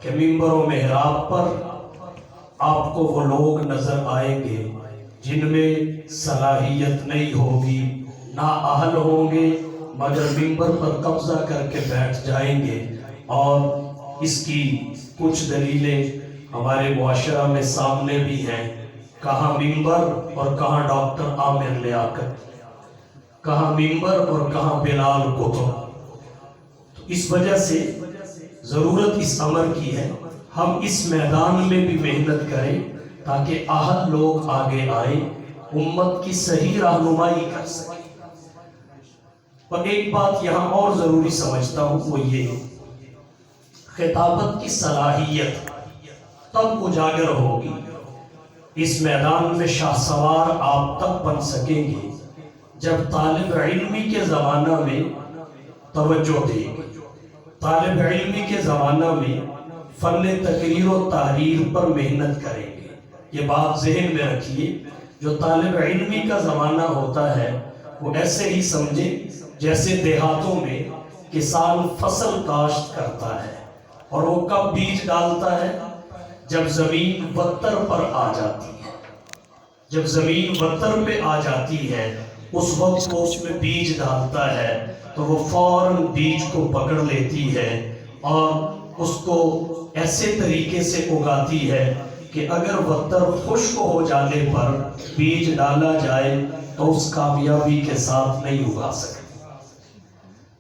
کہ ممبر و محراب پر آپ کو وہ لوگ نظر آئیں گے جن میں صلاحیت نہیں ہوگی، نااہل ہوں گے، مگر ممبر پر قبضہ کر کے بیٹھ جائیں گے۔ اور اس کی کچھ دلیلیں ہمارے معاشرہ میں سامنے بھی ہیں۔ کہاں ممبر اور کہاں ڈاکٹر عامر لیاقت، کہاں ممبر اور کہاں بلال قطب۔ تو اس وجہ سے ضرورت اس امر کی ہے ہم اس میدان میں بھی محنت کریں تاکہ اہل لوگ آگے آئیں، امت کی صحیح رہنمائی کر سکیں۔ اور ایک بات یہاں اور ضروری سمجھتا ہوں، وہ یہ خطابت کی صلاحیت تب اجاگر ہوگی، اس میدان میں شاہ سوار آپ تک بن سکیں گے جب طالب علمی کے زمانہ میں توجہ دیں گے، طالب علمی کے زمانہ میں فن تقریر و تحریر پر محنت کریں گے۔ یہ بات ذہن میں رکھیے، جو طالب علمی کا زمانہ ہوتا ہے وہ ایسے ہی سمجھے جیسے دیہاتوں میں کسان فصل کاشت کرتا ہے، اور وہ کب بیج ڈالتا ہے؟ جب زمین وتر پر آ جاتی ہے۔ جب زمین وتر پہ آ جاتی ہے اس وقت وہ اس میں بیج ڈالتا ہے، تو وہ فوراً بیج کو پکڑ لیتی ہے اور اس کو ایسے طریقے سے اگاتی ہے کہ اگر وتر خشک ہو جانے پر بیج ڈالا جائے تو اس کامیابی کے ساتھ نہیں اگا سکتی۔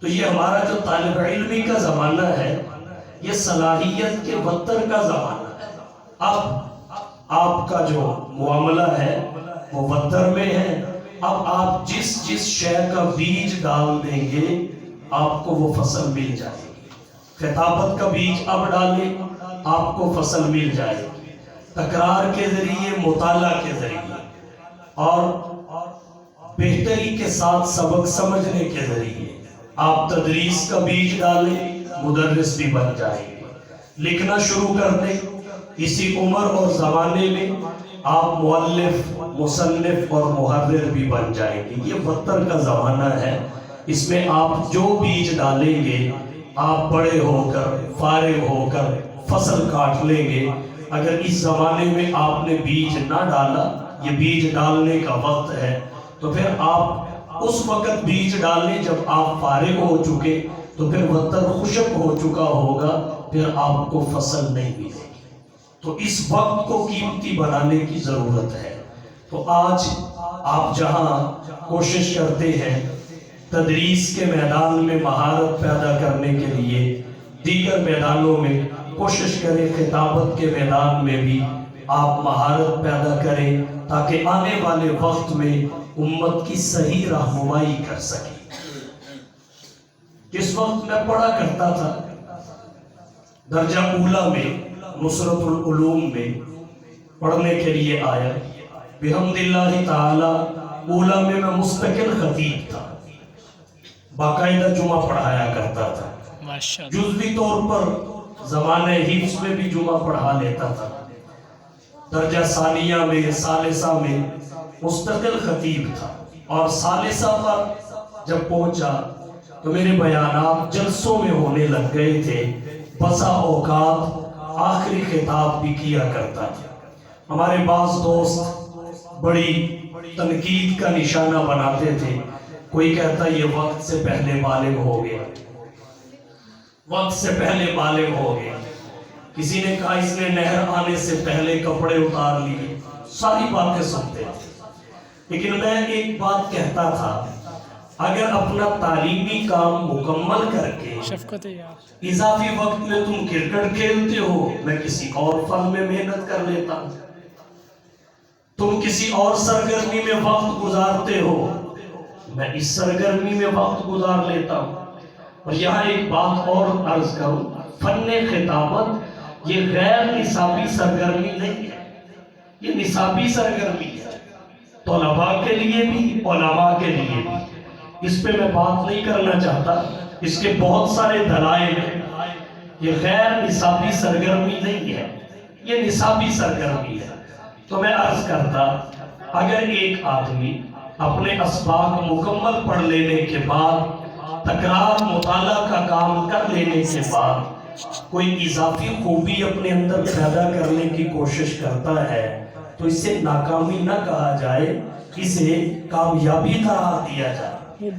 تو یہ ہمارا جو طالب علمی کا زمانہ ہے یہ صلاحیت کے وتر کا زمانہ ہے۔ اب آپ کا جو معاملہ ہے وہ وتر میں ہے۔ اب آپ جس شے کا بیج ڈال دیں گے آپ کو وہ فصل مل جائے گی۔ خطابت کا بیج اب ڈالیں آپ کو فصل مل جائے گی، تکرار کے ذریعے، مطالعہ کے ذریعے اور بہتری کے ساتھ سبق سمجھنے کے ذریعے۔ آپ تدریس کا بیج ڈالیں مدرس بھی بن جائیں گے، لکھنا شروع کر دیں اسی عمر اور زمانے میں آپ مؤلف، مصنف اور محرر بھی بن جائیں گے۔ یہ وتر کا زمانہ ہے، اس میں آپ جو بیج ڈالیں گے آپ بڑے ہو کر، فارغ ہو کر فصل کاٹ لیں گے۔ اگر اس زمانے میں آپ نے بیج نہ ڈالا، یہ بیج ڈالنے کا وقت ہے، تو پھر آپ اس وقت بیج ڈالیں جب آپ فارغ ہو چکے، تو پھر وتر خشک ہو چکا ہوگا، پھر آپ کو فصل نہیں ملے گی۔ تو اس وقت کو قیمتی بنانے کی ضرورت ہے۔ تو آج آپ جہاں کوشش کرتے ہیں تدریس کے میدان میں مہارت پیدا کرنے کے لیے، دیگر میدانوں میں کوشش کریں خطابت کے میدان میں بھی آپ مہارت پیدا کریں تاکہ آنے والے وقت میں امت کی صحیح رہنمائی کر سکیں۔ جس وقت میں پڑھا کرتا تھا درجہ اولا میں نصرت العلوم میں پڑھنے کے لیے آیا، بحمد اللہ تعالی اولا میں مستقل خطیب تھا، باقاعدہ جمعہ پڑھایا کرتا تھا، جزوی طور پر زمانہ حفظ میں بھی جمعہ پڑھا لیتا تھا۔ درجہ ثانیہ میں، ثالثہ میں مستقل خطیب تھا، اور ثالثہ پر جب پہنچا تو میرے بیانات جلسوں میں ہونے لگ گئے تھے، بسا اوقات آخری خطاب بھی کیا کرتا تھا۔ ہمارے بعض دوست بڑی تنقید کا نشانہ بناتے تھے، کوئی کہتا یہ وقت سے پہلے بالغ ہو گیا، وقت سے پہلے بالغ ہو گیا، کسی نے کہا اس نے نہر آنے سے پہلے کپڑے اتار لیے، ساری باتیں سنتے تھے۔ لیکن میں ایک بات کہتا تھا، اگر اپنا تعلیمی کام مکمل کر کے اضافی وقت میں تم کرکٹ کھیلتے ہو، میں کسی اور فن میں محنت کر لیتا ہوں، تم کسی اور سرگرمی میں وقت گزارتے ہو، میں اس سرگرمی میں وقت گزار لیتا ہوں۔ اور یہاں ایک بات اور عرض کروں، فن خطابت یہ غیر نصابی سرگرمی نہیں ہے، یہ نصابی سرگرمی ہے، طلباء کے لیے بھی، علماء کے لیے بھی۔ اس پہ میں بات نہیں کرنا چاہتا، اس کے بہت سارے دلائل ہیں۔ یہ غیر نصابی سرگرمی نہیں ہے، یہ نصابی سرگرمی ہے۔ تو میں عرض کرتا، اگر ایک آدمی اپنے اسباق مکمل پڑھ لینے کے بعد، تکرار مطالعہ کا کام کر لینے کے بعد کوئی اضافی خوبی اپنے اندر پیدا کرنے کی کوشش کرتا ہے تو اسے ناکامی نہ کہا جائے، اسے کامیابی قرار دیا جائے۔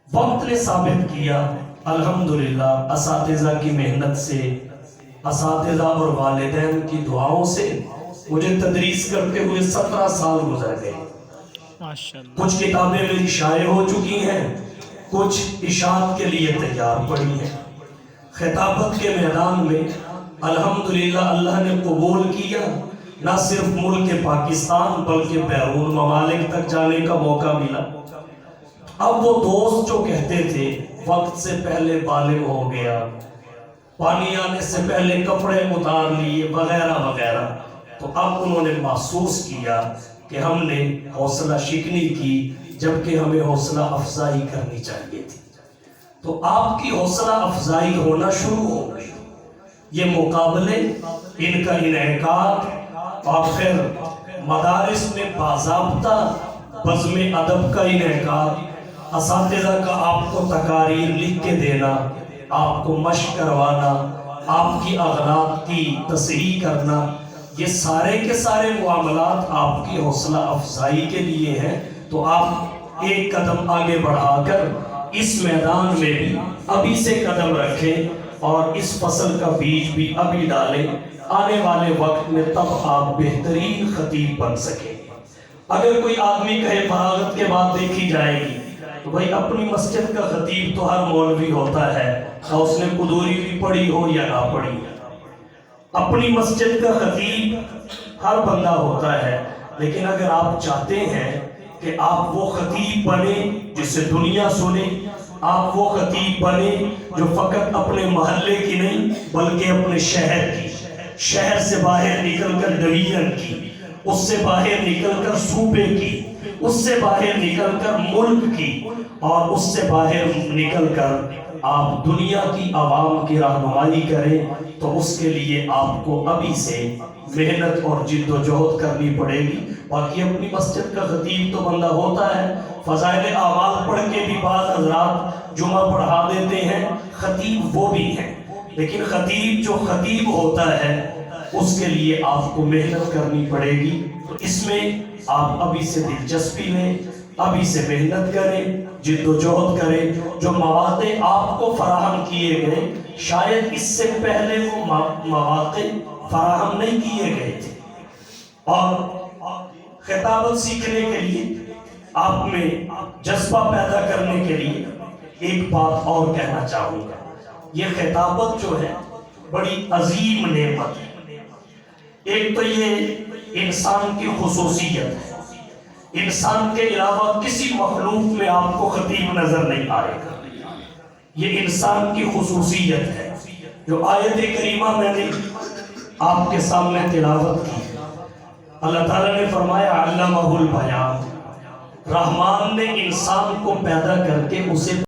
وقت نے ثابت کیا الحمدللہ، اساتذہ کی محنت سے، اساتذہ اور والدین کی دعاؤں سے مجھے تدریس کرتے ہوئے 17 سال گزر گئے۔ کچھ کتابیں میری شائع ہو چکی ہیں، کچھ اشاعت کے لیے تیار پڑی ہیں۔ خطابت کے میدان میں الحمدللہ اللہ نے قبول کیا، نہ صرف ملک پاکستان بلکہ بیرون ممالک تک جانے کا موقع ملا۔ اب وہ دوست جو کہتے تھے وقت سے پہلے بالغ ہو گیا، پانی آنے سے پہلے کپڑے اتار لیے وغیرہ وغیرہ، تو اب انہوں نے محسوس کیا کہ ہم نے حوصلہ شکنی کی جبکہ ہمیں حوصلہ افزائی کرنی چاہیے تھی۔ تو آپ کی حوصلہ افزائی ہونا شروع ہو گئی۔ یہ مقابلے، ان کا انعقاد اور پھر مدارس میں باضابطہ بزم ادب کا انعقاد، اساتذہ کا آپ کو تقاریر لکھ کے دینا، آپ کو مشق کروانا، آپ کی اغلاط کی تصحیح کرنا، یہ سارے کے سارے معاملات آپ کی حوصلہ افزائی کے لیے ہیں۔ تو آپ ایک قدم آگے بڑھا کر اس میدان میں بھی ابھی سے قدم رکھیں اور اس فصل کا بیج بھی ابھی ڈالیں، آنے والے وقت میں تب آپ بہترین خطیب بن سکیں۔ اگر کوئی آدمی کہے فراغت کے بعد دیکھی جائے گی، تو بھائی اپنی مسجد کا خطیب تو ہر مولوی ہوتا ہے، اور اس نے قدوری بھی پڑھی ہو یا نہ پڑھی۔ اپنی مسجد کا خطیب ہر بندہ ہوتا ہے، لیکن اگر آپ چاہتے ہیں کہ آپ وہ خطیب بنے جسے دنیا سنے، آپ وہ خطیب بنے جو فقط اپنے محلے کی نہیں بلکہ اپنے شہر کی، شہر سے باہر نکل کر ڈویژن کی، اس سے باہر نکل کر صوبے کی، اس سے باہر نکل کر ملک کی، اور اس سے باہر نکل کر آپ دنیا کی عوام کی رہنمائی کریں، تو اس کے لیے آپ کو ابھی سے محنت اور جد و جہد کرنی پڑے گی۔ باقی اپنی مسجد کا خطیب تو بندہ ہوتا ہے، فضائل اعمال پڑھ کے بھی بعض حضرات جمعہ پڑھا دیتے ہیں، خطیب وہ بھی ہیں، لیکن خطیب جو خطیب ہوتا ہے اس کے لیے آپ کو محنت کرنی پڑے گی۔ تو اس میں آپ ابھی سے دلچسپی لیں، ابھی سے محنت کریں، جد و جہد کریں۔ جو مواقع آپ کو فراہم کیے گئے، شاید اس سے پہلے وہ مواقع فراہم نہیں کیے گئے تھے۔ اور خطابت سیکھنے کے لیے، آپ میں جذبہ پیدا کرنے کے لیے ایک بات اور کہنا چاہوں گا۔ یہ خطابت جو ہے بڑی عظیم نعمت ہے۔ ایک تو یہ انسان کی خصوصیت ہے، انسان کے علاوہ کسی مخلوق میں آپ کو خطیب نظر نہیں آئے گا۔ یہ انسان کی خصوصیت ہے۔ جو آیت کریمہ میں نے آپ کے سامنے تلاوت کی، اللہ تعالیٰ نے فرمایا علمہ البیان، رحمان نے انسان کو پیدا کر کے اسے